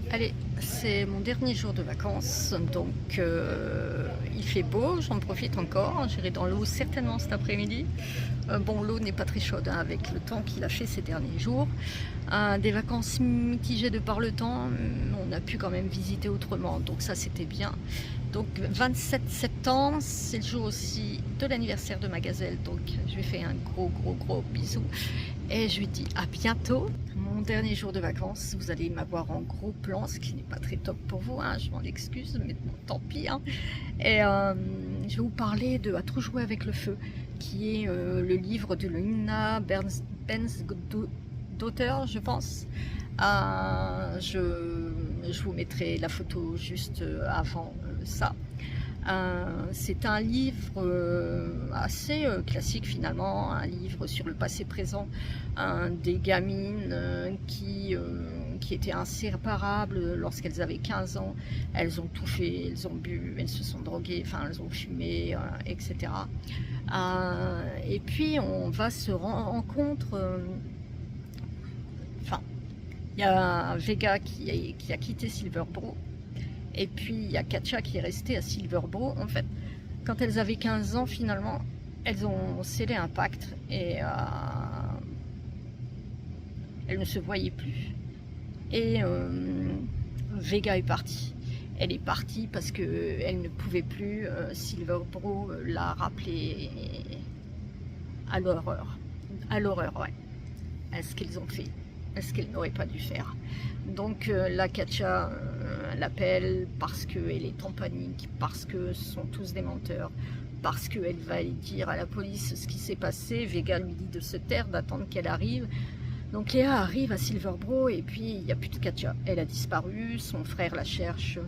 Allez, c'est mon dernier jour de vacances, donc il fait beau, j'en profite encore, j'irai dans l'eau certainement cet après-midi. Bon, l'eau n'est pas très chaude hein, avec le temps qu'il a fait ces derniers jours. Des vacances mitigées de par le temps, on a pu quand même visiter autrement, donc ça c'était bien. Donc 27 septembre, c'est le jour aussi de l'anniversaire de ma gazelle, donc je lui fais un gros bisou et je lui dis à bientôt. Mon dernier jour de vacances, vous allez m'avoir en gros plan, ce qui n'est pas très top pour vous, hein, je m'en excuse, mais bon, tant pis. Hein. Et je vais vous parler de À trop jouer avec le feu, qui est le livre de Luna Benz d'auteur, je pense. Je vous mettrai la photo juste avant ça. C'est un livre assez classique finalement, un livre sur le passé présent des gamines qui étaient inséparables lorsqu'elles avaient 15 ans. Elles ont tout fait, elles ont bu, elles se sont droguées, enfin elles ont fumé, etc. Et puis on va se rencontrer. Enfin, il y a Vega qui a quitté Silverbro. Et puis il y a Katja qui est restée à Silverbro. En fait, quand elles avaient 15 ans, finalement, elles ont scellé un pacte et elles ne se voyaient plus. Et Vega est partie. Elle est partie parce qu'elle ne pouvait plus. Silverbro l'a rappelé à l'horreur. À l'horreur, ouais. À ce qu'ils ont fait. À ce qu'elles n'auraient pas dû faire. Donc la Katja l'appelle parce qu'elle est en panique, parce que ce sont tous des menteurs, parce qu'elle va aller dire à la police ce qui s'est passé. Vega lui dit de se taire, d'attendre qu'elle arrive. Donc Léa arrive à Silverbro et puis il n'y a plus de Katja. Elle a disparu, son frère la cherche,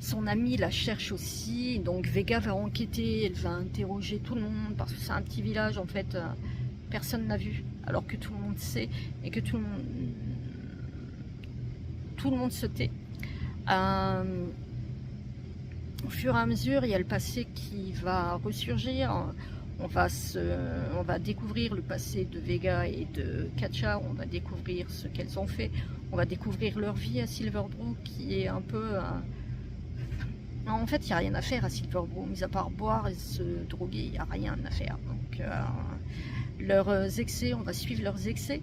son ami la cherche aussi. Donc Vega va enquêter, elle va interroger tout le monde parce que c'est un petit village en fait. Personne n'a vu, alors que tout le monde sait et que tout le monde se tait. Au fur et à mesure, il y a le passé qui va ressurgir. On va découvrir le passé de Vega et de Katja. On va découvrir ce qu'elles ont fait. On va découvrir leur vie à Silverbro, qui est un peu... En fait, il n'y a rien à faire à Silverbro, mis à part boire et se droguer. Il n'y a rien à faire. Donc, leurs excès, on va suivre leurs excès.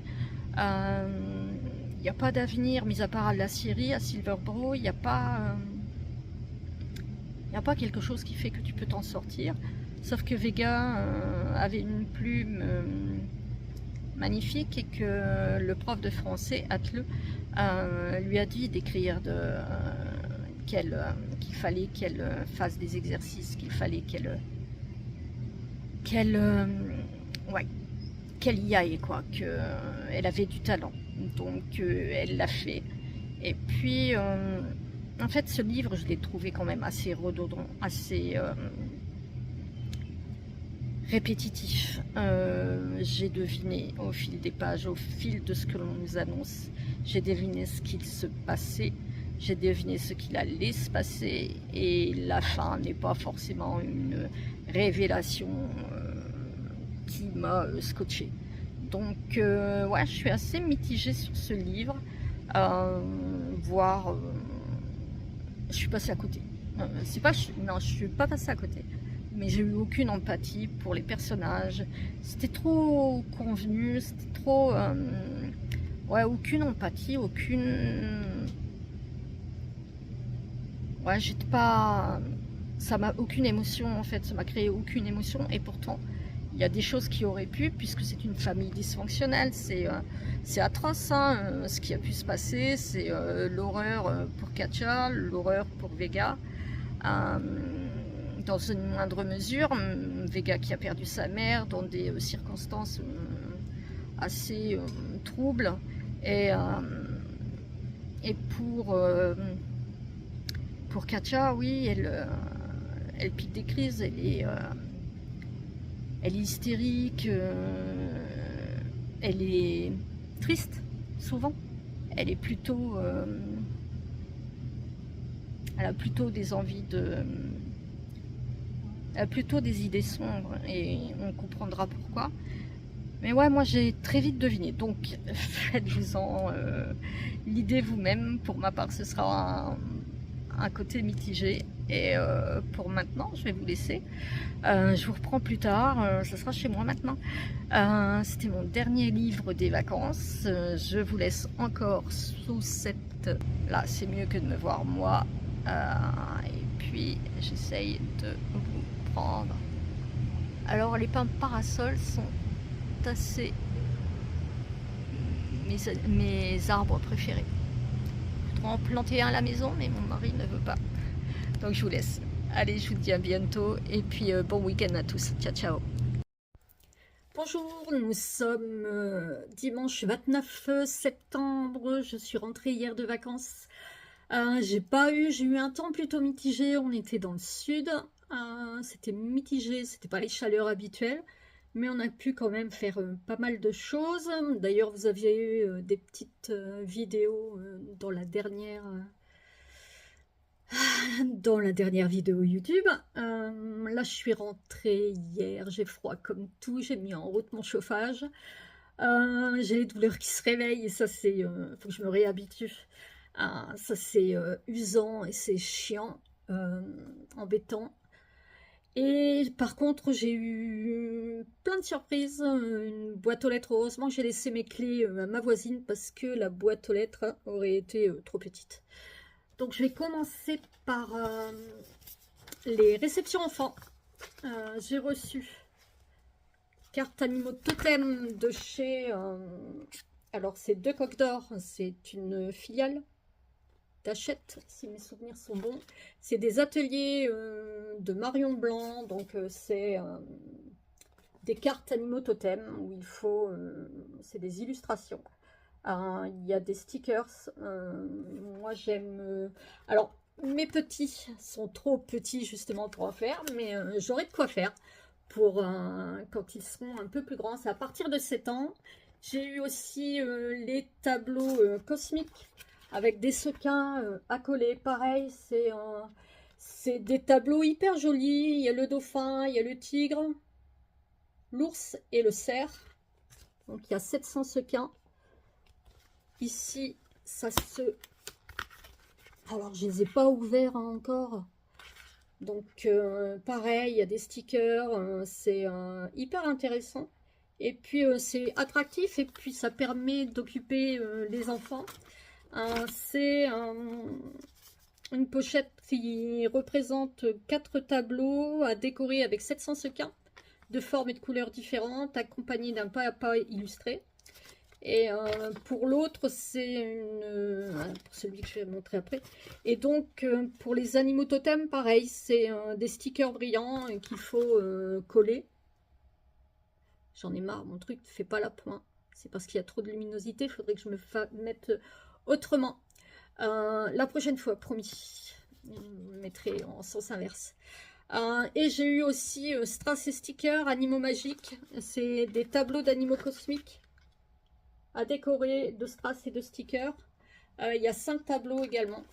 Il n'y a pas d'avenir, mis à part à la Syrie, à Silverbro. Il n'y a pas quelque chose qui fait que tu peux t'en sortir. Sauf que Vega avait une plume magnifique et que le prof de français, Atle, lui a dit d'écrire qu'il fallait qu'elle fasse des exercices, qu'il fallait qu'elle y aille, quoi, qu'elle avait du talent. Donc elle l'a fait. Et puis en fait ce livre je l'ai trouvé quand même assez redondant, assez répétitif. J'ai deviné au fil des pages, au fil de ce que l'on nous annonce, j'ai deviné ce qu'il se passait, j'ai deviné ce qu'il allait se passer, et la fin n'est pas forcément une révélation qui m'a scotché. Donc ouais, je suis assez mitigée sur ce livre, voire je suis passée à côté. Non, je suis pas passée à côté, mais j'ai eu aucune empathie pour les personnages. C'était trop convenu, c'était trop ouais, aucune empathie, ouais, j'étais pas, ça m'a aucune émotion en fait, ça m'a créé aucune émotion, et pourtant il y a des choses qui auraient pu, puisque c'est une famille dysfonctionnelle. C'est atroce hein, ce qui a pu se passer. C'est l'horreur pour Katja, l'horreur pour Vega. Dans une moindre mesure, Vega qui a perdu sa mère dans des circonstances assez troubles. Et pour Katja, oui, elle pique des crises, elle est hystérique, elle est triste, souvent. Elle est plutôt... elle a plutôt des envies de... Elle a plutôt des idées sombres, et on comprendra pourquoi. Mais ouais, moi j'ai très vite deviné, donc faites-vous-en l'idée vous-même. Pour ma part, ce sera un côté mitigé. Et pour maintenant, je vais vous laisser. Je vous reprends plus tard, ça sera chez moi maintenant. C'était mon dernier livre des vacances. Je vous laisse encore sous cette... Là, c'est mieux que de me voir moi. Et puis, j'essaye de vous prendre. Alors, les pins parasols sont assez mes arbres préférés. Je voudrais en planter un à la maison, mais mon mari ne veut pas. Donc, je vous laisse. Allez, je vous dis à bientôt. Et puis, bon week-end à tous. Ciao, ciao. Bonjour, nous sommes dimanche 29 septembre, je suis rentrée hier de vacances. J'ai eu un temps plutôt mitigé, on était dans le sud, c'était mitigé, c'était pas les chaleurs habituelles, mais on a pu quand même faire pas mal de choses. D'ailleurs, vous aviez eu des petites vidéos dans la dernière vidéo YouTube. Là, je suis rentrée hier, j'ai froid comme tout, j'ai mis en route mon chauffage. J'ai les douleurs qui se réveillent et ça, c'est... faut que je me réhabitue. Ça, c'est usant et c'est chiant, embêtant. Et par contre, j'ai eu plein de surprises. Une boîte aux lettres, heureusement que j'ai laissé mes clés à ma voisine parce que la boîte aux lettres aurait été trop petite. Donc je vais commencer par les réceptions enfants. J'ai reçu carte animaux totem de chez... alors c'est Deux Coques d'Or, c'est une filiale d'Hachette, si mes souvenirs sont bons. C'est des ateliers de Marion Blanc, donc c'est des cartes animaux totem où il faut... c'est des illustrations. Il y a des stickers. Moi, j'aime... alors, mes petits sont trop petits justement pour en faire, mais j'aurai de quoi faire pour quand ils seront un peu plus grands. C'est à partir de 7 ans. J'ai eu aussi les tableaux cosmiques avec des sequins à coller. Pareil, c'est des tableaux hyper jolis. Il y a le dauphin, il y a le tigre, l'ours et le cerf. Donc, il y a 700 sequins. Ici, ça se... alors, je ne les ai pas ouverts encore. Donc, pareil, il y a des stickers. C'est hyper intéressant. Et puis, c'est attractif. Et puis, ça permet d'occuper les enfants. C'est une pochette qui représente 4 tableaux à décorer avec 700 sequins de formes et de couleurs différentes, accompagnés d'un pas à pas illustré. Et pour l'autre, c'est pour celui que je vais montrer après. Et donc, pour les animaux totems, pareil, c'est des stickers brillants qu'il faut coller. J'en ai marre, mon truc ne fait pas la pointe. C'est parce qu'il y a trop de luminosité, il faudrait que je me mette autrement. La prochaine fois, promis. Je me mettrai en sens inverse. Et j'ai eu aussi Strass et Stickers, Animaux Magiques. C'est des tableaux d'animaux cosmiques à décorer de strass et de stickers. Il y a 5 tableaux également.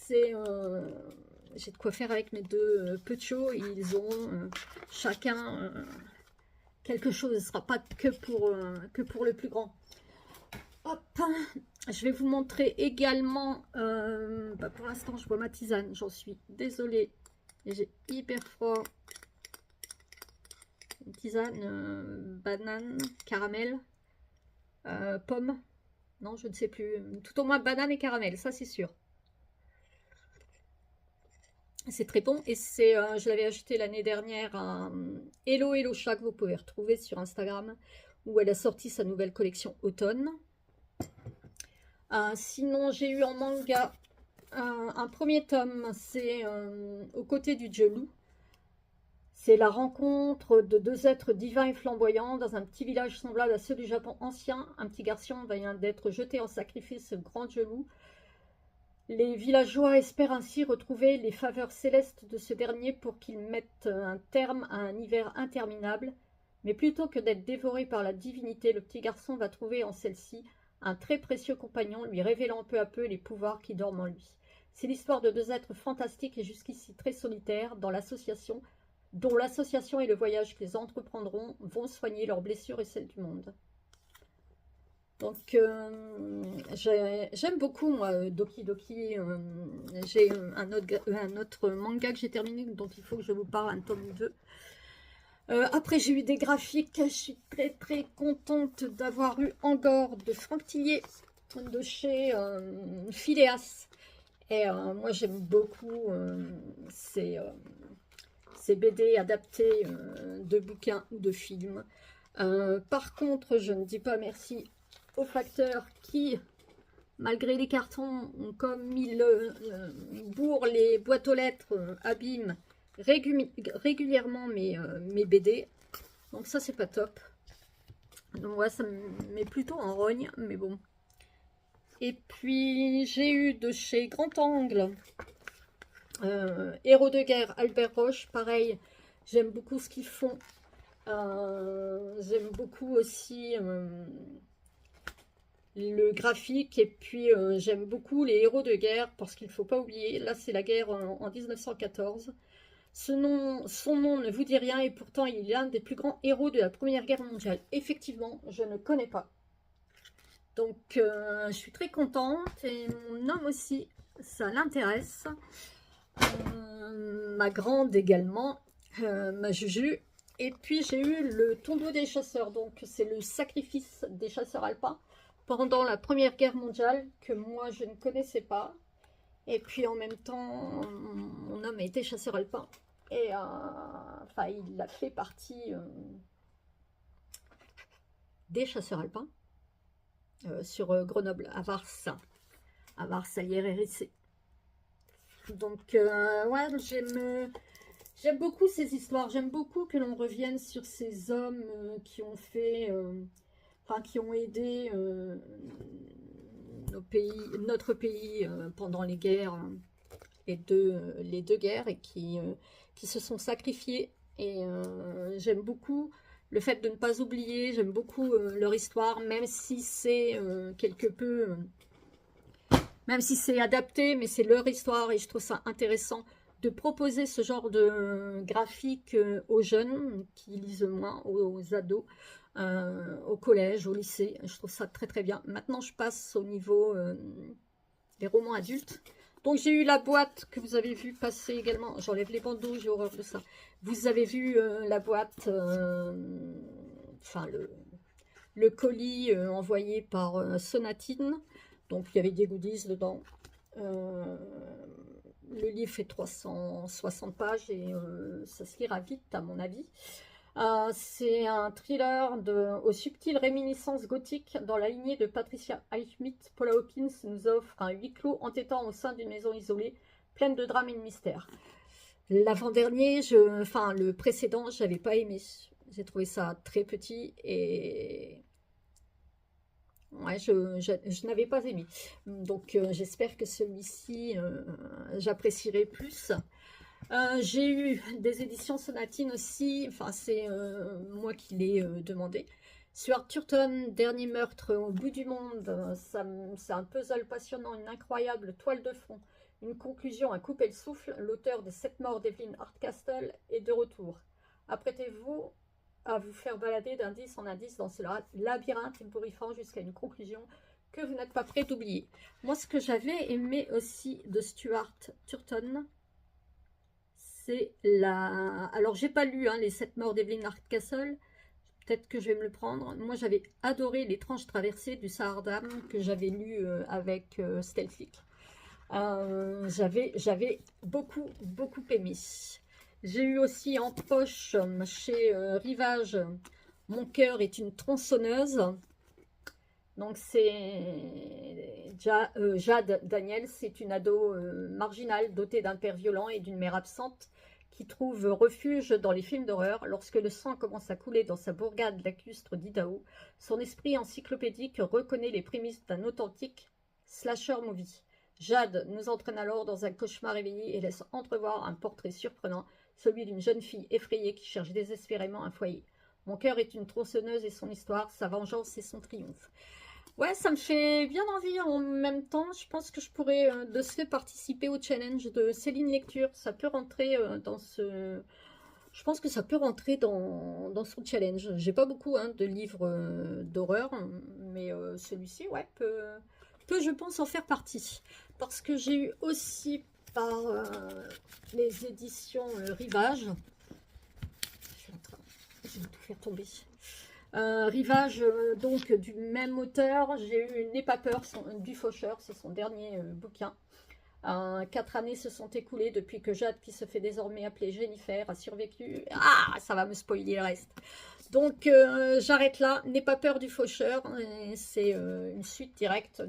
J'ai de quoi faire avec mes deux petits. Ils ont chacun quelque chose. Ce ne sera pas que pour le plus grand. Hop, je vais vous montrer également, pour l'instant je bois ma tisane, j'en suis désolée, j'ai hyper froid. Une tisane banane, caramel, pomme, non je ne sais plus, tout au moins banane et caramel, ça c'est sûr. C'est très bon et c'est, je l'avais acheté l'année dernière à Hello Hello Chat que vous pouvez retrouver sur Instagram, où elle a sorti sa nouvelle collection automne. Sinon, j'ai eu en manga un premier tome, c'est Aux côtés du dieu loup. C'est la rencontre de deux êtres divins et flamboyants dans un petit village semblable à ceux du Japon ancien. Un petit garçon vient d'être jeté en sacrifice au grand dieu loup. Les villageois espèrent ainsi retrouver les faveurs célestes de ce dernier pour qu'il mette un terme à un hiver interminable. Mais plutôt que d'être dévoré par la divinité, le petit garçon va trouver en celle-ci un très précieux compagnon, lui révélant peu à peu les pouvoirs qui dorment en lui. C'est l'histoire de deux êtres fantastiques et jusqu'ici très solitaires dans l'association dont l'association et le voyage qu'ils entreprendront vont soigner leurs blessures et celles du monde. Donc, j'aime beaucoup, moi, Doki Doki. J'ai un autre manga que j'ai terminé, dont il faut que je vous parle, un tome 2. Après, j'ai eu des graphiques. Je suis très, très contente d'avoir eu Angor de Franck Tillier, de chez Phileas. Et moi, j'aime beaucoup ces BD adaptés de bouquins ou de films. Par contre, je ne dis pas merci aux facteurs qui, malgré les cartons, comme ils bourrent les boîtes aux lettres, abîment régulièrement mes BD. Donc ça, c'est pas top. Donc ouais, ça me met plutôt en rogne, mais bon. Et puis, j'ai eu de chez Grand Angle, Héros de guerre, Albert Roche. Pareil, j'aime beaucoup ce qu'ils font. J'aime beaucoup aussi le graphique, et puis j'aime beaucoup les héros de guerre, parce qu'il ne faut pas oublier, là c'est la guerre en 1914. Son nom ne vous dit rien, et pourtant il est l'un des plus grands héros de la Première Guerre mondiale. Effectivement, je ne connais pas. Donc je suis très contente, et mon homme aussi, ça l'intéresse. Ma grande également, ma Juju. Et puis j'ai eu le tombeau des chasseurs, donc c'est le sacrifice des chasseurs alpins pendant la Première Guerre mondiale, que moi je ne connaissais pas. Et puis en même temps, mon homme a été chasseur alpin. Et enfin, il a fait partie des chasseurs alpins sur Grenoble, à Vars, Salière-Hérissé. Donc, ouais, j'aime beaucoup ces histoires. J'aime beaucoup que l'on revienne sur ces hommes qui ont fait... Enfin, qui ont aidé notre pays pendant les guerres, les deux guerres, et qui se sont sacrifiés. Et j'aime beaucoup le fait de ne pas oublier. J'aime beaucoup leur histoire, même si c'est quelque peu... même si c'est adapté, mais c'est leur histoire, et je trouve ça intéressant de proposer ce genre de graphique aux jeunes qui lisent moins, aux ados, au collège, au lycée. Je trouve ça très très bien. Maintenant, je passe au niveau des romans adultes. Donc, j'ai eu la boîte que vous avez vu passer également. J'enlève les bandeaux, j'ai horreur de ça. Vous avez vu la boîte, enfin le colis envoyé par Sonatine. Donc, il y avait des goodies dedans. Le livre fait 360 pages et ça se lira vite, à mon avis. C'est un thriller aux subtiles réminiscences gothiques dans la lignée de Patricia Highsmith. Paula Hawkins nous offre un huis clos entêtant au sein d'une maison isolée, pleine de drames et de mystères. L'avant-dernier, enfin le précédent, j'avais pas aimé. J'ai trouvé ça très petit et... ouais, je n'avais pas aimé. Donc, j'espère que celui-ci, j'apprécierai plus. J'ai eu des éditions Sonatine aussi. Enfin, c'est moi qui l'ai demandé. Stuart Turton, Dernier meurtre au bout du monde. C'est un puzzle passionnant, une incroyable toile de fond. Une conclusion à couper le souffle. L'auteur des 7 morts d'Evelyn Hardcastle est de retour. Apprêtez-vous à vous faire balader d'indice en indice dans ce labyrinthe ébouriffant jusqu'à une conclusion que vous n'êtes pas prêt d'oublier. Moi, ce que j'avais aimé aussi de Stuart Turton, c'est la... Alors, j'ai pas lu les 7 morts d'Evelyn Hardcastle, peut-être que je vais me le prendre. Moi, j'avais adoré L'étrange traversée du Sahardam, que j'avais lu avec Stelfic. J'avais beaucoup aimé. J'ai eu aussi en poche chez Rivage, Mon cœur est une tronçonneuse. Donc c'est Jade Daniel, c'est une ado marginale dotée d'un père violent et d'une mère absente qui trouve refuge dans les films d'horreur. Lorsque le sang commence à couler dans sa bourgade lacustre d'Idaho, son esprit encyclopédique reconnaît les prémices d'un authentique slasher movie. Jade nous entraîne alors dans un cauchemar éveillé et laisse entrevoir un portrait surprenant, celui d'une jeune fille effrayée qui cherche désespérément un foyer. Mon cœur est une tronçonneuse et son histoire, sa vengeance et son triomphe. Ouais, ça me fait bien envie. En même temps, je pense que je pourrais de ce fait participer au challenge de Céline Lecture. Ça peut rentrer dans ce Je pense que ça peut rentrer dans son challenge. J'ai pas beaucoup hein, de livres d'horreur, mais celui-ci, ouais, peut, je pense, en faire partie. Parce que j'ai eu aussi par les éditions Rivage, je vais tout faire tomber. Rivage, donc du même auteur, j'ai eu N'aie pas peur du Faucheur, c'est son dernier bouquin. 4 années se sont écoulées depuis que Jade, qui se fait désormais appeler Jennifer, a survécu. Ah, ça va me spoiler le reste. Donc j'arrête là. N'aie pas peur du Faucheur. C'est une suite directe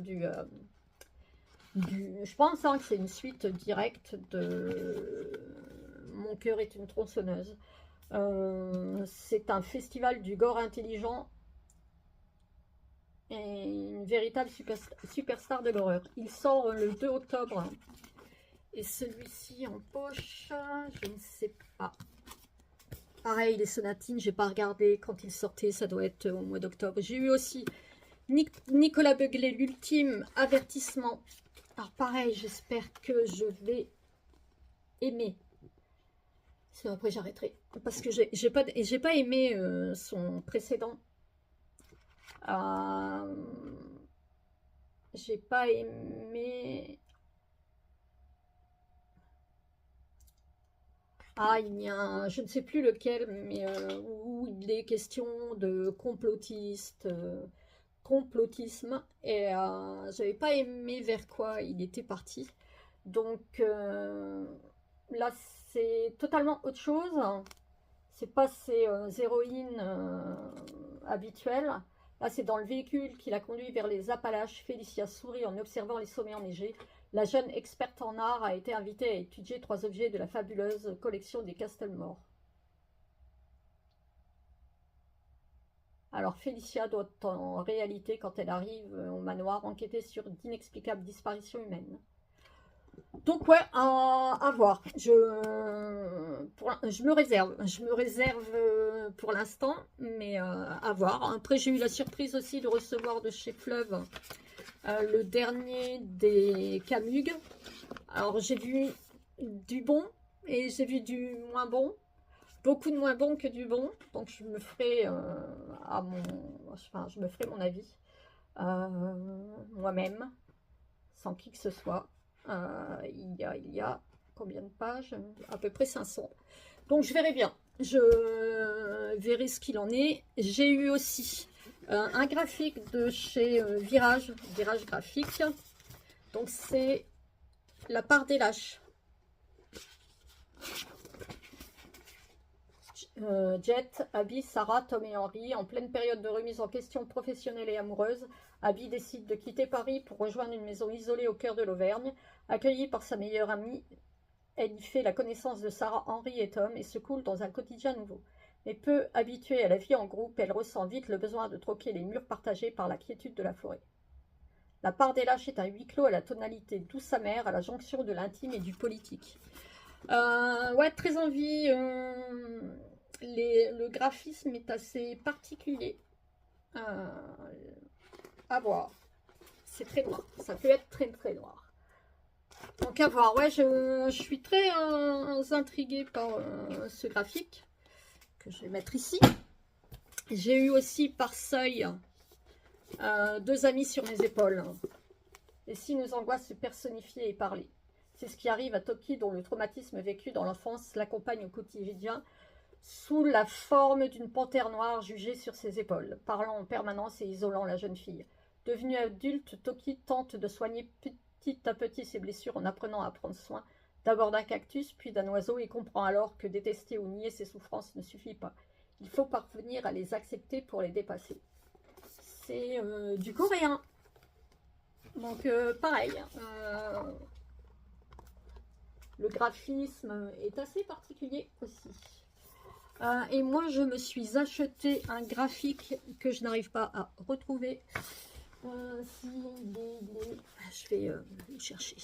je pense hein, que c'est une suite directe de Mon cœur est une tronçonneuse. C'est un festival du gore intelligent et une véritable superstar de l'horreur. Il sort le 2 octobre. Et celui-ci en poche, je ne sais pas. Pareil, les sonatines, j'ai pas regardé quand il sortait, ça doit être au mois d'octobre. J'ai eu aussi Nicolas Beuglet, l'ultime avertissement. Alors pareil, j'espère que je vais aimer. Sinon après j'arrêterai. Parce que j'ai pas aimé son précédent. J'ai pas aimé... Ah, il y a un, je ne sais plus lequel, mais où il est question de complotisme, et j'avais pas aimé vers quoi il était parti. Donc là, c'est totalement autre chose. C'est pas ses héroïnes habituelles. Là, c'est dans le véhicule qui l'a conduit vers les Appalaches. Félicia sourit en observant les sommets enneigés. La jeune experte en art a été invitée à étudier 3 objets de la fabuleuse collection des Castlemore. Alors Félicia doit en réalité, quand elle arrive au manoir, enquêter sur d'inexplicables disparitions humaines. Donc ouais, à voir. Je me réserve pour l'instant, mais à voir. Après, j'ai eu la surprise aussi de recevoir de chez Fleuve le dernier des Camus. Alors j'ai vu du bon et j'ai vu du moins bon. Beaucoup de moins bon que du bon. Donc je me ferai je me ferai mon avis moi-même, sans qui que ce soit. Il y a combien de pages? À peu près 500. Donc je verrai bien. Je verrai ce qu'il en est. J'ai eu aussi un graphique de chez Virage Graphique. Donc c'est La part des lâches. Jet, Abby, Sarah, Tom et Henry, en pleine période de remise en question professionnelle et amoureuse, Abby décide de quitter Paris pour rejoindre une maison isolée au cœur de l'Auvergne. Accueillie par sa meilleure amie, elle y fait la connaissance de Sarah, Henry et Tom et se coule dans un quotidien nouveau. Mais peu habituée à la vie en groupe, elle ressent vite le besoin de troquer les murs partagés par la quiétude de la forêt. La part des lâches est un huis clos à la tonalité douce amère, à la jonction de l'intime et du politique. Ouais, très envie. Le graphisme est assez particulier. À voir. C'est très noir. Ça peut être très très noir. Donc à voir. Ouais, je suis très intriguée par ce graphique que je vais mettre ici. J'ai eu aussi par seuil 2 amis sur mes épaules. Et si nos angoisses se personnifiaient et parlaient. C'est ce qui arrive à Toki, dont le traumatisme vécu dans l'enfance l'accompagne au quotidien sous la forme d'une panthère noire jugée sur ses épaules, parlant en permanence et isolant la jeune fille. Devenue adulte, Toki tente de soigner petit à petit ses blessures en apprenant à prendre soin d'abord d'un cactus, puis d'un oiseau, et comprend alors que détester ou nier ses souffrances ne suffit pas. Il faut parvenir à les accepter pour les dépasser. C'est du coréen. Donc pareil, le graphisme est assez particulier aussi. Et moi, je me suis acheté un graphique que je n'arrive pas à retrouver. Je vais le chercher.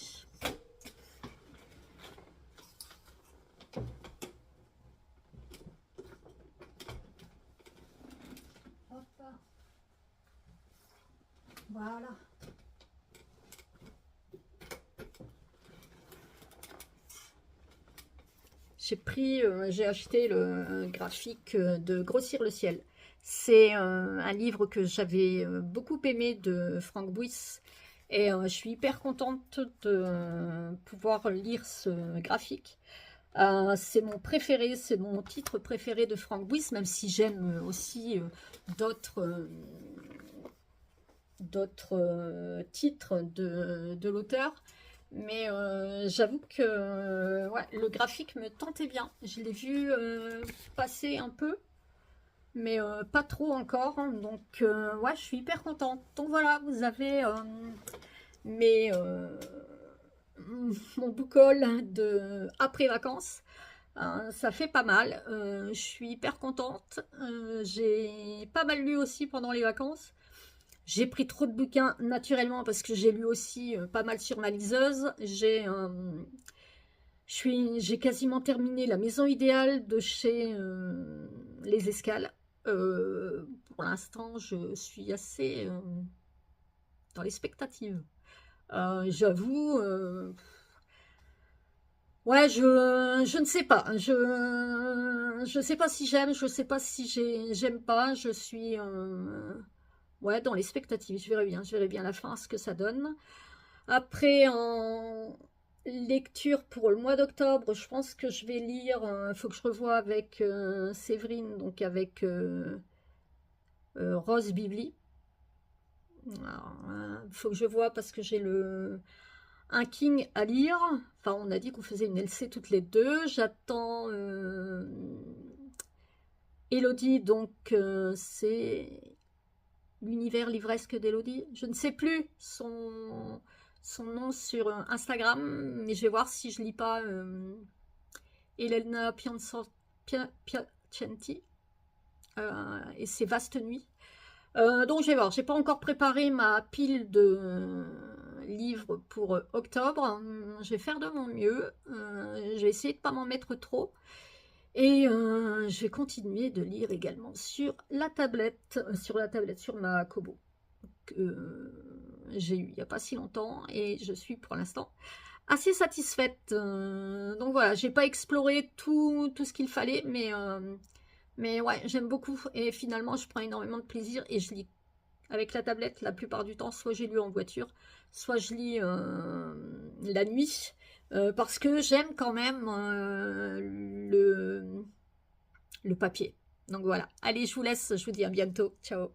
Hop. Voilà. j'ai acheté le graphique de Grossir le ciel. C'est un livre que j'avais beaucoup aimé de Frank Buis et je suis hyper contente de pouvoir lire ce graphique. C'est mon préféré, c'est mon titre préféré de Frank Buis, même si j'aime aussi d'autres titres de l'auteur. Mais j'avoue que ouais, le graphique me tentait bien. Je l'ai vu passer un peu, mais pas trop encore. Donc ouais, je suis hyper contente. Donc voilà, vous avez mes, mon book haul de après vacances. Ça fait pas mal. Je suis hyper contente. J'ai pas mal lu aussi pendant les vacances. J'ai pris trop de bouquins naturellement parce que j'ai lu aussi pas mal sur ma liseuse. J'ai quasiment terminé La Maison Idéale de chez Les Escales. Pour l'instant, je suis assez dans l'expectative. J'avoue, ouais, je ne sais pas. Je sais pas si j'aime, je sais pas si j'aime pas. Je suis ouais, dans l'expectative. Je verrai bien la fin, ce que ça donne. Après, en lecture pour le mois d'octobre, je pense que je vais lire, il faut que je revoie avec Séverine, donc avec Rose Bibli. Il faut que je vois parce que j'ai un King à lire. Enfin, on a dit qu'on faisait une LC toutes les deux. J'attends Elodie, donc c'est l'univers livresque d'Elodie. Je ne sais plus son nom sur Instagram, mais je vais voir si je lis pas Elena Piacenti et ses vastes nuits. Donc je vais voir, j'ai pas encore préparé ma pile de livres pour octobre. Je vais faire de mon mieux. Je vais essayer de pas m'en mettre trop. Et je vais continuer de lire également sur la tablette, sur ma Kobo, que j'ai eu il n'y a pas si longtemps et je suis pour l'instant assez satisfaite. Donc voilà, j'ai pas exploré tout ce qu'il fallait, mais ouais, j'aime beaucoup et finalement je prends énormément de plaisir et je lis avec la tablette la plupart du temps, soit j'ai lu en voiture, soit je lis la nuit. Parce que j'aime quand même le papier. Donc voilà. Allez, je vous laisse. Je vous dis à bientôt. Ciao.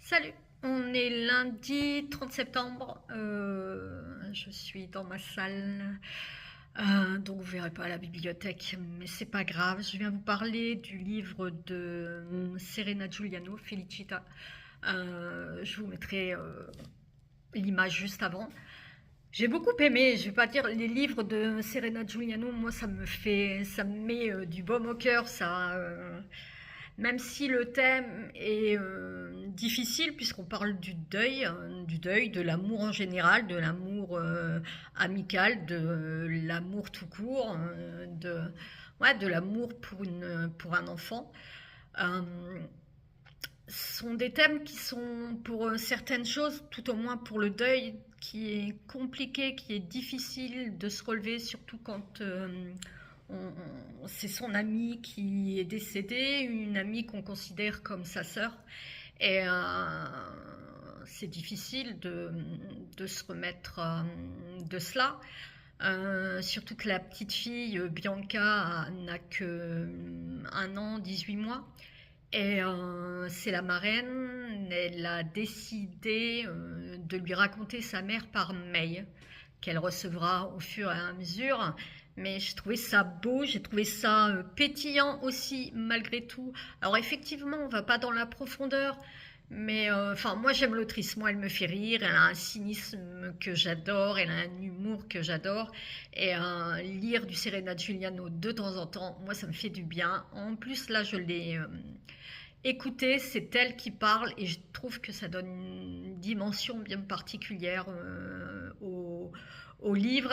Salut. On est lundi 30 septembre. Je suis dans ma salle. Donc vous verrez pas à la bibliothèque, mais c'est pas grave. Je viens vous parler du livre de Serena Giuliano, Felicita. Je vous mettrai l'image juste avant. J'ai beaucoup aimé, je vais pas dire les livres de Serena Giuliano, moi ça me met du baume au cœur, même si le thème est difficile puisqu'on parle du deuil, de l'amour en général, de l'amour amical, de l'amour tout court, de l'amour pour un enfant. Euh, sont des thèmes qui sont pour certaines choses, tout au moins pour le deuil, qui est compliqué, qui est difficile de se relever, surtout quand c'est son amie qui est décédée, une amie qu'on considère comme sa sœur. Et c'est difficile de se remettre de cela. Surtout que la petite fille Bianca n'a que 1 an, 18 mois. Et c'est la marraine, elle a décidé de lui raconter sa mère par mail, qu'elle recevra au fur et à mesure. Mais j'ai trouvé ça beau, j'ai trouvé ça pétillant aussi, malgré tout. Alors effectivement, on va pas dans la profondeur, mais enfin moi j'aime l'autrice, moi elle me fait rire, elle a un cynisme que j'adore, elle a un humour que j'adore, et lire du Serena Giuliano de temps en temps, moi ça me fait du bien. En plus là je l'ai écoutez, c'est elle qui parle et je trouve que ça donne une dimension bien particulière au livre.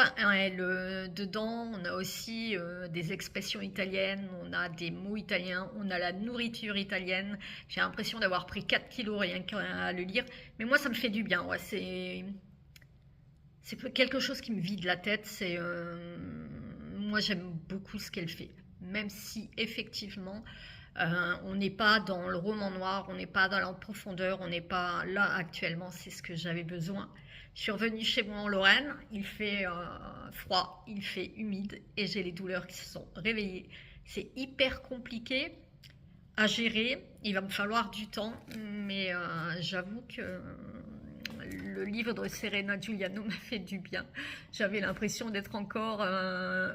Dedans, on a aussi des expressions italiennes, on a des mots italiens, on a la nourriture italienne. J'ai l'impression d'avoir pris 4 kilos rien qu'à le lire. Mais moi, ça me fait du bien. Ouais, c'est quelque chose qui me vide la tête. Moi, j'aime beaucoup ce qu'elle fait. Même si, effectivement, on n'est pas dans le roman noir, on n'est pas dans la profondeur, on n'est pas là actuellement, c'est ce que j'avais besoin. Je suis revenue chez moi en Lorraine, il fait froid, il fait humide et j'ai les douleurs qui se sont réveillées. C'est hyper compliqué à gérer, il va me falloir du temps, mais j'avoue que le livre de Serena Giuliano m'a fait du bien. J'avais l'impression d'être encore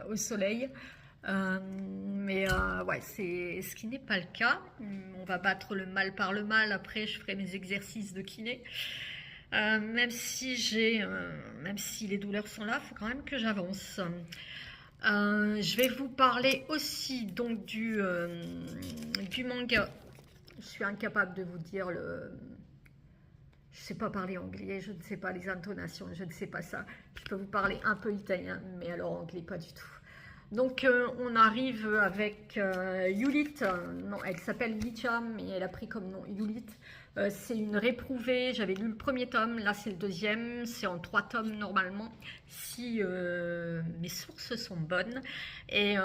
au soleil. Ouais, c'est ce qui n'est pas le cas. On va battre le mal par le mal. Après, je ferai mes exercices de kiné. Même si les douleurs sont là, il faut quand même que j'avance. Je vais vous parler aussi donc du manga. Je suis incapable de vous dire je ne sais pas parler anglais, je ne sais pas les intonations, je ne sais pas ça. Je peux vous parler un peu italien, mais alors anglais pas du tout. Donc on arrive avec Yulit, non, elle s'appelle Licha, mais elle a pris comme nom Yulit. C'est une réprouvée, j'avais lu le premier tome, là c'est le deuxième, c'est en 3 tomes normalement, si mes sources sont bonnes. Et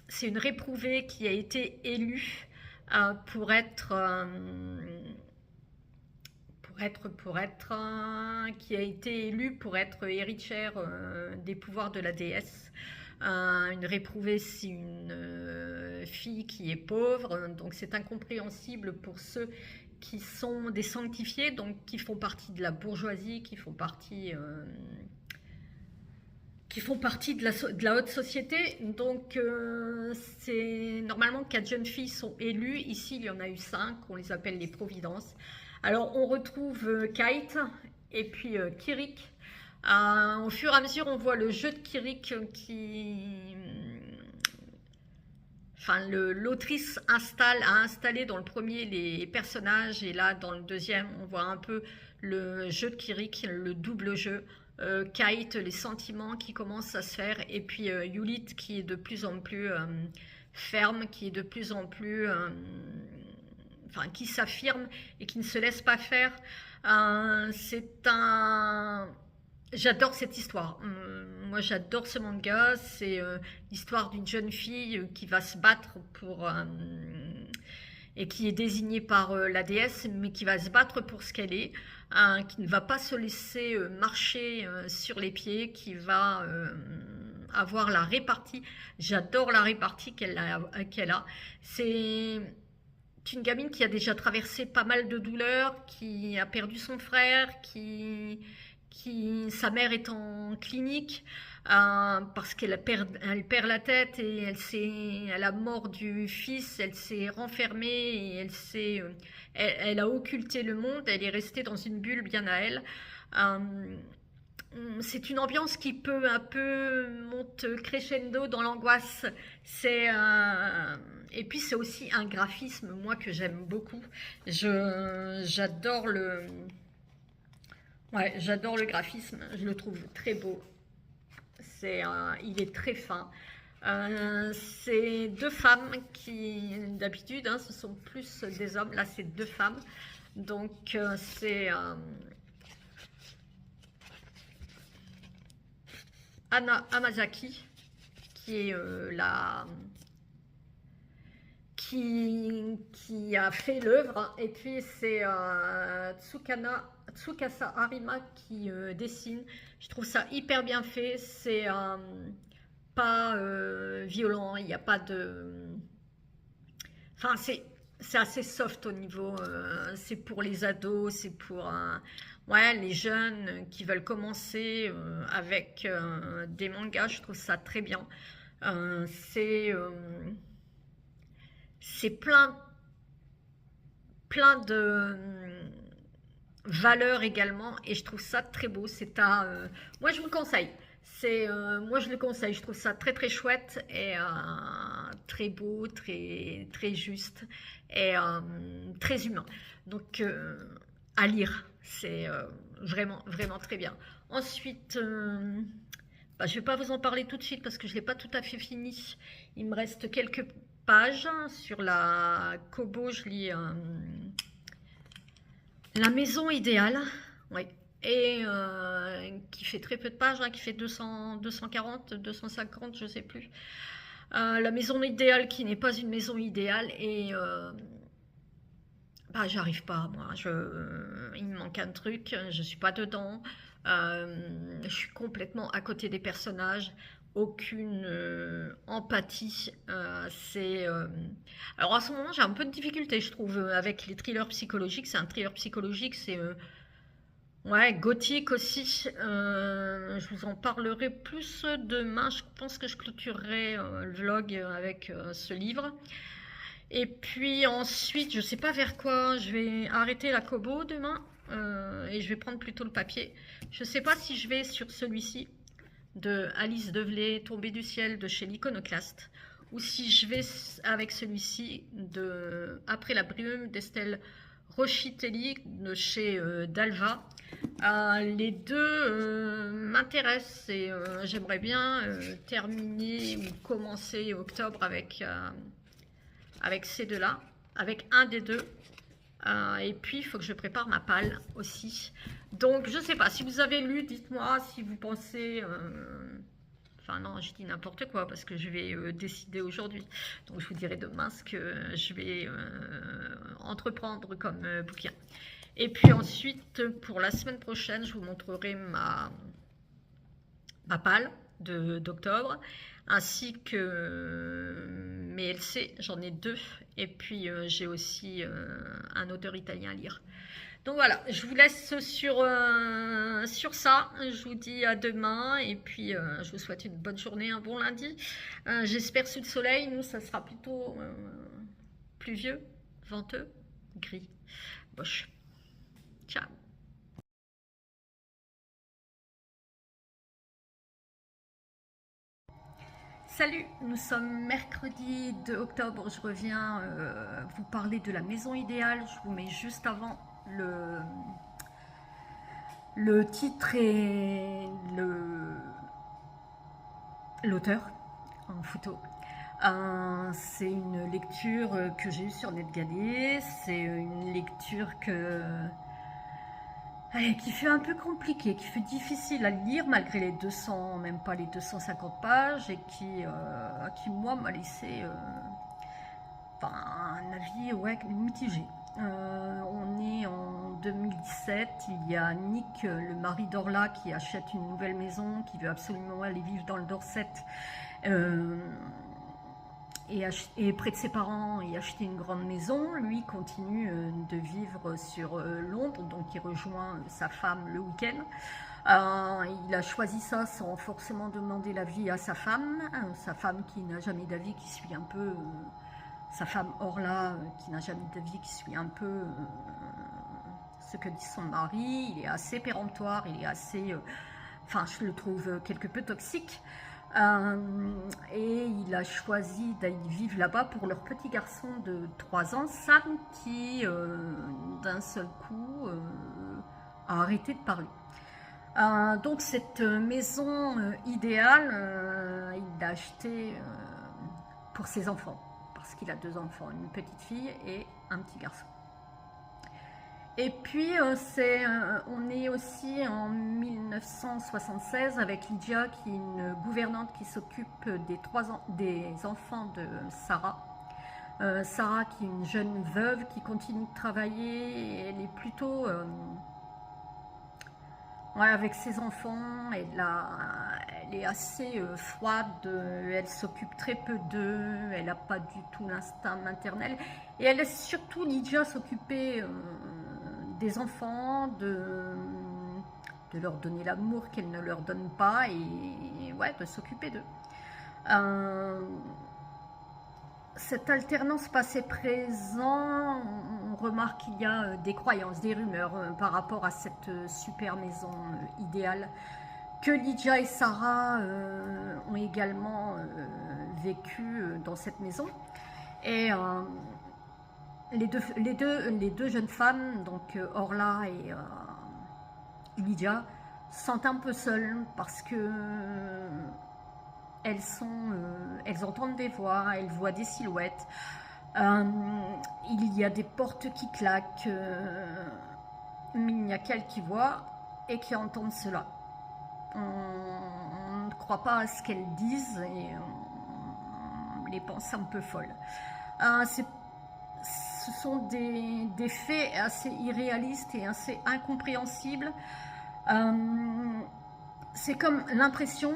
c'est une réprouvée qui a été élue pour être qui a été élue pour être héritière des pouvoirs de la déesse. Une réprouvée, c'est une fille qui est pauvre, donc c'est incompréhensible pour ceux qui sont des sanctifiés, donc qui font partie de la bourgeoisie, qui font partie de la haute société. Donc c'est normalement 4 jeunes filles sont élues, ici il y en a eu 5, on les appelle les Providences. Alors on retrouve Kate et puis Kirik. Au fur et à mesure, on voit le jeu de Kirik l'autrice a installé dans le premier les personnages, et là dans le deuxième, on voit un peu le jeu de Kirik, le double jeu. Kate, les sentiments qui commencent à se faire, et puis Yulit qui est de plus en plus ferme, qui est de plus en plus... qui s'affirme et qui ne se laisse pas faire. J'adore cette histoire. Moi, j'adore ce manga. C'est l'histoire d'une jeune fille qui va se battre et qui est désignée par la déesse, mais qui va se battre pour ce qu'elle est, qui ne va pas se laisser marcher sur les pieds, qui va avoir la répartie. J'adore la répartie qu'elle a. C'est une gamine qui a déjà traversé pas mal de douleurs, qui a perdu son frère, sa mère est en clinique parce qu'elle perd la tête, et à la mort du fils, elle s'est renfermée et elle a occulté le monde, elle est restée dans une bulle bien à elle. C'est une ambiance qui peut un peu monte crescendo dans l'angoisse. Et puis c'est aussi un graphisme, moi, que j'aime beaucoup. J'adore j'adore le graphisme, je le trouve très beau. Il est très fin. C'est 2 femmes qui, d'habitude, ce sont plus des hommes. Là, c'est 2 femmes. Donc, c'est Anna Hamasaki qui est qui a fait l'œuvre, et puis c'est Tsukasa Arima qui dessine. Je trouve ça hyper bien fait. C'est pas violent, il n'y a pas de... Enfin, c'est assez soft au niveau... c'est pour les ados, c'est pour les jeunes qui veulent commencer avec des mangas. Je trouve ça très bien. C'est plein de valeurs également, et je trouve ça très beau. Moi je vous le conseille. Moi je le conseille. Je trouve ça très très chouette et très beau, très très juste et très humain. Donc à lire, c'est vraiment vraiment très bien. Ensuite, je ne vais pas vous en parler tout de suite parce que je ne l'ai pas tout à fait fini. Il me reste quelques pages sur la Kobo. Je lis La maison idéale. Oui. et qui fait très peu de pages, hein, qui fait 200, 240, 250, je sais plus. La maison idéale qui n'est pas une maison idéale, et bah, j'arrive pas, moi. Il me manque un truc, je suis pas dedans. Je suis complètement à côté des personnages, aucune empathie. Alors à ce moment, j'ai un peu de difficulté, je trouve, avec les thrillers psychologiques. C'est un thriller psychologique, c'est ouais, gothique aussi. Je vous en parlerai plus demain. Je pense que je clôturerai le vlog avec ce livre. Et puis ensuite, je sais pas vers quoi, je vais arrêter la Kobo demain et je vais prendre plutôt le papier. Je sais pas si je vais sur celui-ci de Alice Develay, Tombée du ciel de chez l'Iconoclaste, ou si je vais avec celui-ci de Après la brume d'Estelle Rochitelli de chez Dalva. Les deux m'intéressent et j'aimerais bien terminer ou commencer octobre avec ces deux-là, avec un des deux. Et puis, il faut que je prépare ma palle aussi. Donc, je sais pas, si vous avez lu, dites-moi si vous pensez... Enfin non, je dis n'importe quoi parce que je vais décider aujourd'hui. Donc, je vous dirai demain ce que je vais entreprendre comme bouquin. Et puis ensuite, pour la semaine prochaine, je vous montrerai ma palle d'octobre, ainsi que mes LC, j'en ai deux, et puis j'ai aussi un auteur italien à lire. Donc voilà, je vous laisse sur ça, je vous dis à demain, et puis je vous souhaite une bonne journée, un bon lundi. J'espère sous le soleil, nous ça sera plutôt pluvieux, venteux, gris, moche. Ciao. Salut, nous sommes mercredi 2 octobre, je reviens vous parler de la maison idéale. Je vous mets juste avant le titre et l'auteur en photo. C'est une lecture que j'ai eue sur NetGalley, c'est une lecture qui fait un peu compliqué, qui fait difficile à lire malgré les 200, même pas les 250 pages, et qui moi, m'a laissé un avis mitigé. On est en 2017, il y a Nick, le mari d'Orla, qui achète une nouvelle maison, qui veut absolument aller vivre dans le Dorset, et près de ses parents et acheter une grande maison. Lui continue de vivre sur Londres, donc il rejoint sa femme le week-end. Il a choisi ça sans forcément demander l'avis à sa femme qui n'a jamais d'avis, qui suit un peu sa femme Orla, qui n'a jamais d'avis, qui suit un peu ce que dit son mari. Il est assez péremptoire, il est assez je le trouve quelque peu toxique. Et il a choisi d'aller vivre là-bas pour leur petit garçon de 3 ans, Sam, qui d'un seul coup a arrêté de parler. Donc cette maison idéale, il l'a achetée pour ses enfants, parce qu'il a 2 enfants, une petite fille et un petit garçon. Et puis, on est aussi en 1976 avec Lydia, qui est une gouvernante qui s'occupe des enfants de Sarah. Sarah, qui est une jeune veuve qui continue de travailler. Elle est plutôt... avec ses enfants, elle est assez froide, elle s'occupe très peu d'eux, elle n'a pas du tout l'instinct maternel. Et elle laisse surtout Lydia s'occuper des enfants, de leur donner l'amour qu'elle ne leur donne pas, et de s'occuper d'eux. Cette alternance passé-présent, on remarque qu'il y a des croyances, des rumeurs par rapport à cette super maison idéale que Lydia et Sarah ont également vécu dans cette maison. Et les deux jeunes femmes, donc Orla et Lydia, se sentent un peu seules parce que elles entendent des voix, elles voient des silhouettes. Il y a des portes qui claquent, mais il n'y a qu'elles qui voient. et qui entendent cela. On ne croit pas à ce qu'elles disent et on les pense un peu folles. Ce sont des faits assez irréalistes et assez incompréhensibles. C'est comme l'impression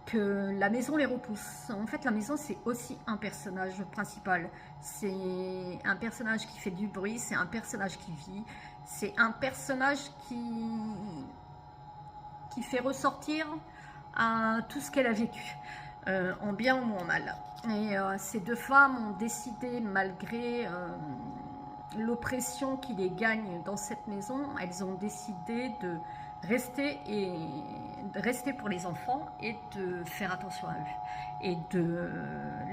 que la maison les repousse. En fait, la maison, c'est aussi un personnage principal. C'est un personnage qui fait du bruit, c'est un personnage qui vit, c'est un personnage qui fait ressortir tout ce qu'elle a vécu, en bien ou en mal. Et ces deux femmes ont décidé, malgré l'oppression qui les gagne dans cette maison, elles ont décidé de rester pour les enfants et de faire attention à eux et de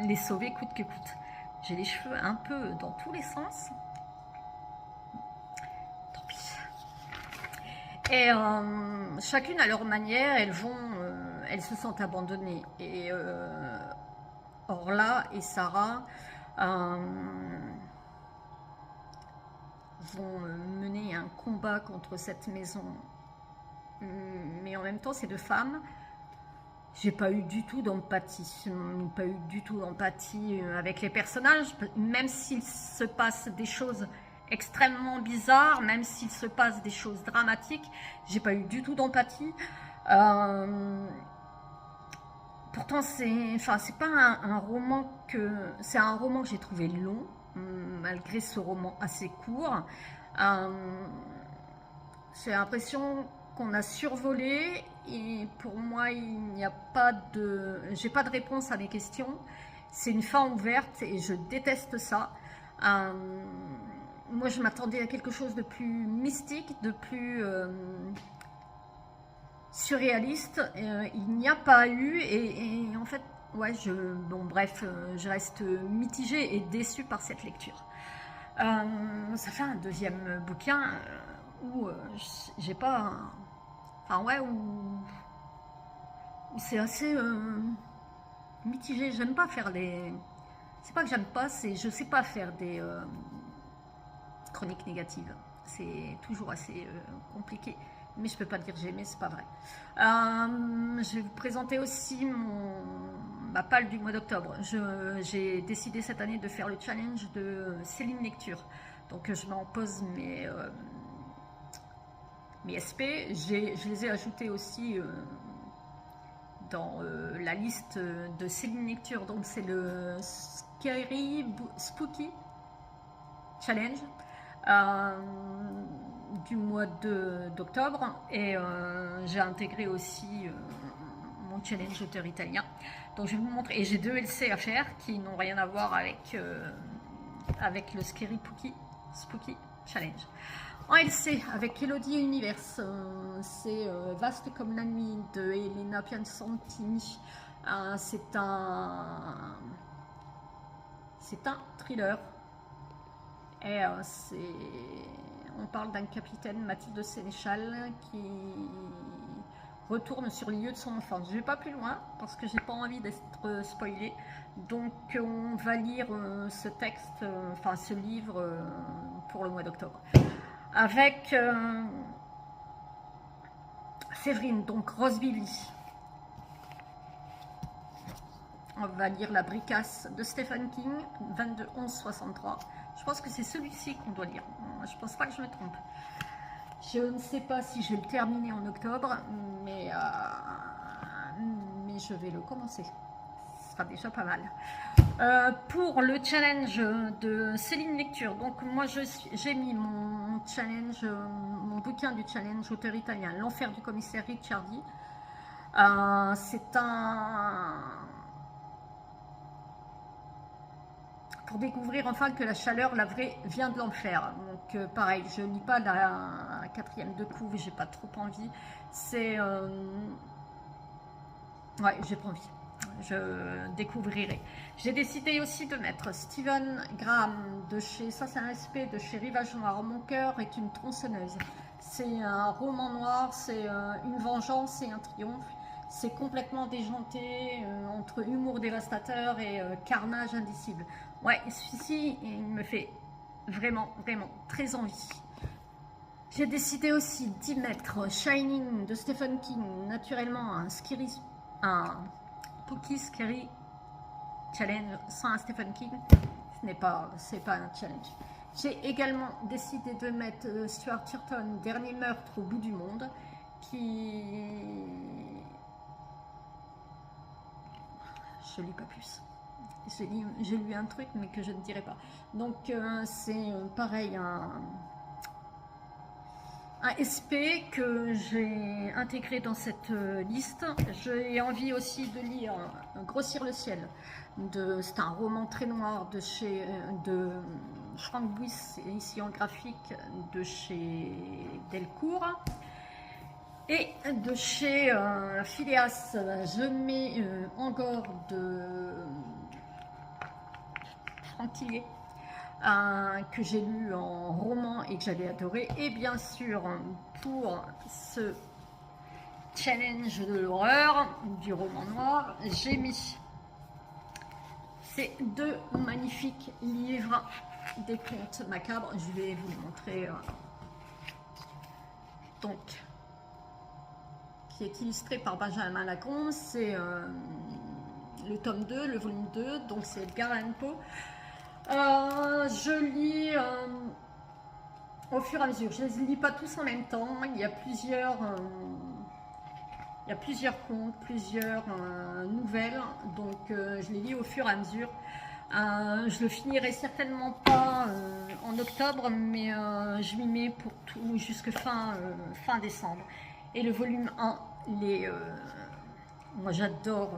les sauver coûte que coûte. J'ai les cheveux un peu dans tous les sens. Tant pis. Et chacune à leur manière, elles se sentent abandonnées. Et Orla et Sarah vont mener un combat contre cette maison. Mais en même temps, ces deux femmes, j'ai pas eu du tout d'empathie. Pas eu du tout d'empathie avec les personnages, même s'il se passe des choses extrêmement bizarres, même s'il se passe des choses dramatiques, j'ai pas eu du tout d'empathie. Pourtant, c'est pas un roman c'est un roman que j'ai trouvé long, malgré ce roman assez court. J'ai l'impression qu'on a survolé et pour moi, il n'y a pas j'ai pas de réponse à mes questions. C'est une fin ouverte et je déteste ça. Moi, je m'attendais à quelque chose de plus mystique, de plus surréaliste. Il n'y a pas eu et en fait, ouais, bon bref, je reste mitigée et déçue par cette lecture. Ça fait un deuxième bouquin où j'ai pas... Enfin ouais, où c'est assez mitigé. J'aime pas faire des... C'est pas que j'aime pas, c'est je sais pas faire des chroniques négatives. C'est toujours assez compliqué. Mais je peux pas dire j'aimais, c'est pas vrai. Je vais vous présenter aussi ma palle du mois d'octobre. J'ai décidé cette année de faire le challenge de Céline Lecture. Donc je m'en pose mes SP. Je les ai ajoutés aussi dans la liste de Céline Lecture. Donc c'est le Scary Spooky Challenge du mois d'octobre. Et j'ai intégré aussi mon challenge auteur italien. Donc je vais vous montrer. Et j'ai 2 LC à faire qui n'ont rien à voir avec le Scary Spooky Challenge. En LC, avec Elodie Universe, c'est Vaste comme la nuit de Elena Piacentini. C'est un thriller. Et on parle d'un capitaine, Mathilde Sénéchal, qui retourne sur les lieux de son enfance. Je ne vais pas plus loin parce que j'ai pas envie d'être spoilée. Donc on va lire ce texte, enfin ce livre pour le mois d'octobre. Avec Séverine, donc Rosebilly. On va lire La Bricasse de Stephen King, 22-11-63. Je pense que c'est celui-ci qu'on doit lire. Je pense pas que je me trompe. Je ne sais pas si je vais le terminer en octobre, mais je vais le commencer. Ce sera déjà pas mal. Pour le challenge de Céline Lecture, donc moi j'ai mis mon challenge, mon bouquin du challenge auteur italien, L'enfer du commissaire Ricciardi. C'est pour découvrir enfin que la chaleur, la vraie, vient de l'enfer. Donc pareil, je lis pas la 4e de couve, j'ai pas trop envie. C'est ouais, j'ai pas envie. Je découvrirai. J'ai décidé aussi de mettre Stephen Graham de chez, ça c'est un SP de chez Rivage Noir. Mon cœur est une tronçonneuse. C'est un roman noir, c'est une vengeance et un triomphe. C'est complètement déjanté entre humour dévastateur et carnage indicible. Ouais, celui-ci, il me fait vraiment, vraiment très envie. J'ai décidé aussi d'y mettre Shining de Stephen King, naturellement un Pookie Scary Challenge sans un Stephen King. C'est pas un challenge. J'ai également décidé de mettre Stuart Turton, Dernier meurtre au bout du monde, qui... Je lis pas plus. J'ai lu un truc, mais que je ne dirai pas. Donc, c'est pareil, un SP que j'ai intégré dans cette liste. J'ai envie aussi de lire Grossir le ciel. C'est un roman très noir de Frank Buis, ici en graphique, de chez Delcourt. Et de chez Phileas, je mets Angor de Franck Tillier, que j'ai lu en roman et que j'avais adoré. Et bien sûr, pour ce challenge de l'horreur, du roman noir, j'ai mis ces deux magnifiques livres des contes macabres. Je vais vous les montrer. Donc, qui est illustré par Benjamin Lacombe, c'est le tome 2, le volume 2, donc c'est Edgar Allan Poe. Je lis au fur et à mesure, je ne les lis pas tous en même temps, il y a plusieurs contes, plusieurs nouvelles, donc je les lis au fur et à mesure. Je le finirai certainement pas en octobre, mais je m'y mets pour tout jusque fin décembre. Et le volume 1, moi j'adore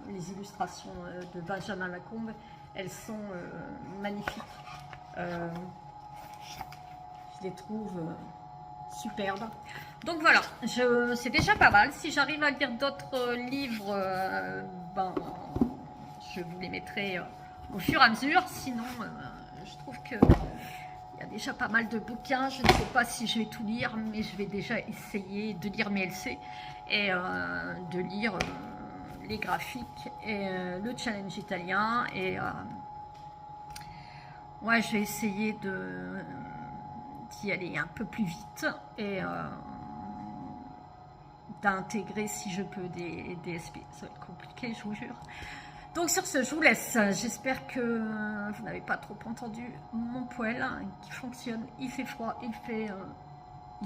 les illustrations de Benjamin Lacombe, elles sont magnifiques. Je les trouve superbes. Donc voilà, c'est déjà pas mal. Si j'arrive à lire d'autres livres, je vous les mettrai au fur et à mesure. Sinon, je trouve que il y a déjà pas mal de bouquins. Je ne sais pas si je vais tout lire, mais je vais déjà essayer de lire mes LC et de lire les graphiques et le challenge italien. Et ouais, je vais essayer d'y aller un peu plus vite et d'intégrer, si je peux, des SP. Ça va être compliqué, je vous jure. Donc sur ce, je vous laisse. J'espère que vous n'avez pas trop entendu mon poêle qui fonctionne. Il fait froid, il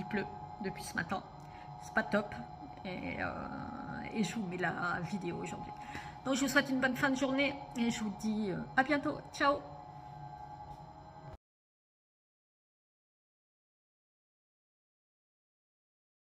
pleut depuis ce matin. C'est pas top. Et je vous mets la vidéo aujourd'hui. Donc je vous souhaite une bonne fin de journée et je vous dis à bientôt. Ciao!